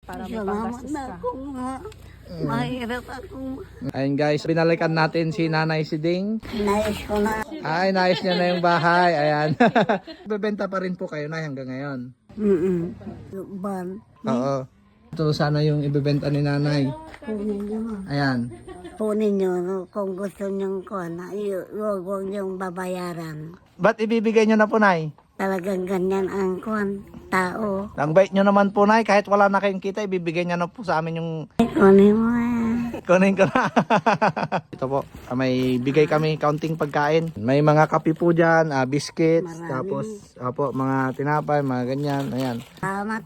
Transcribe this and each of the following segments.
para may Salamat panggastos na ka. ako nga. Mahirap ako. Ayun guys, binalikan natin si Nanay Siding. Nais ko na. Ay, nais niya na yung bahay. Ayan. Bebenta pa rin po kayo na hanggang ngayon. Ban. Oo. Ito sana yung ibebenta ni Nanay. Kunin nyo. Ayan. Kunin nyo no, kung gusto nyo ko na. Huwag yung babayaran. Ba't ibibigay nyo na po, Nay? Talagang ganyan ang tao. Ang bait nyo naman po, Nay. Kahit wala na kayong kita, ibibigay nyo na po sa amin yung... Kunin mo eh. Kunin ko na. Ito po, may bigay kami kaunting pagkain. May mga kape po dyan, biscuits, Marami. tapos po, mga tinapay, mga ganyan. Ayan. Salamat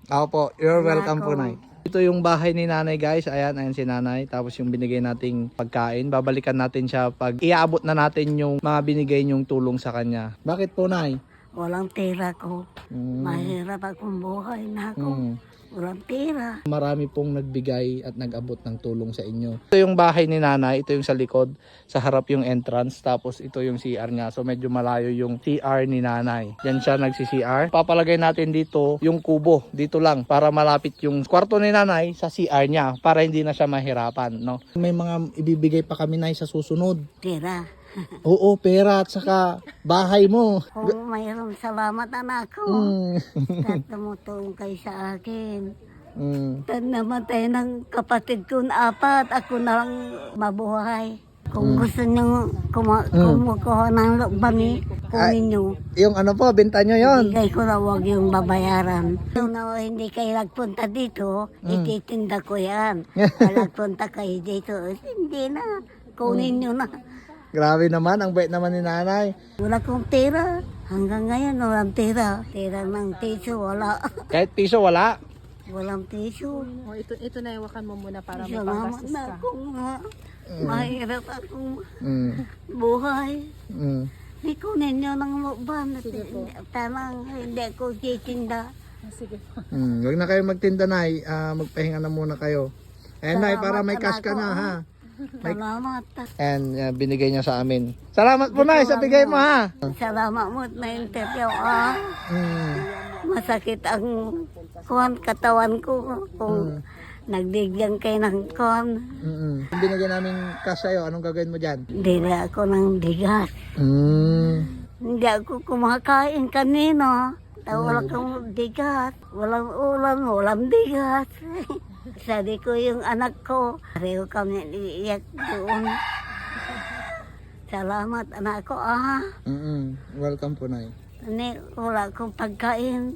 Ako po, you're welcome po, Ako. Nay. Ito yung bahay ni Nanay guys. Ayan, ayan si Nanay. Tapos yung binigay nating pagkain. Babalikan natin siya pag iaabot na natin yung mga binigay nyong tulong sa kanya. Bakit po, Nay? Walang tira ko. Mm. Mahirap akong buhay na ako. Mm. Walang tira. Marami pong nagbigay at nag-abot ng tulong sa inyo. Ito yung bahay ni Nanay, ito yung sa likod, sa harap yung entrance, tapos ito yung CR niya. So medyo malayo yung CR ni Nanay. Yan siya nagsi-CR. Papalagay natin dito yung kubo, dito lang, para malapit yung kwarto ni Nanay sa CR niya, para hindi na siya mahirapan, no? May mga ibibigay pa kami, Nay, sa susunod. Tira. Oo, pera at saka bahay mo. Kung mayroong salamat anak ko. Mm. At tumutulong kayo sa akin. Mm. Tad namatay ng kapatid ko na 4, ako na lang mabuhay. Kung gusto nyo kumukuha ng bami, kunin nyo. Yung ano po, benta nyo yon. Bigay ko na huwag yung babayaran. Kung na hindi kayo nagpunta dito, ititinda ko yan. Kung nagpunta kayo dito, hindi na. Kunin nyo na. Grabe naman, ang bait naman ni Nanay. Wala kong tira. Hanggang ngayon, walang tira. Tira ng tiso, wala. Kahit piso wala. Walang tiso. O, ito na iwakan mo muna para may Salamat panggastos na ka. ako nga. Mahirap akong Mm. buhay. Mm. Di kunin nyo ng mukban. Sige po. Tanang hindi ko titinda. Sige po. Huwag na kayo magtinda, Nay. Magpahinga na muna kayo. Ayan, Nay, para may cash ka na, ha? Salamat. And binigay niya sa amin. Salamat po, Nay, sa bigay mo, ha? Salamat mo na interview. Mm. Masakit ang katawan ko kung nagdigyan kayo ng Binigyan namin cash sa'yo. Anong gagawin mo dyan? Hindi na ako ng bigas. Hindi ako kumakain kanina. Wala kang bigas. Walang ulam, walang bigas. Sabi ko yung anak ko, pareho kami iiyak doon. Salamat anak ko Welcome po, Nay. Wala akong pagkain.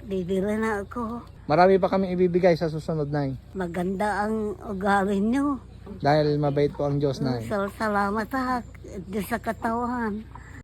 Bibili na ako. Marami pa kami ibibigay sa susunod, Nay. Maganda ang ugali nyo. Dahil mabait po ang Diyos, Nay. Salamat sa Diyos sa katawan.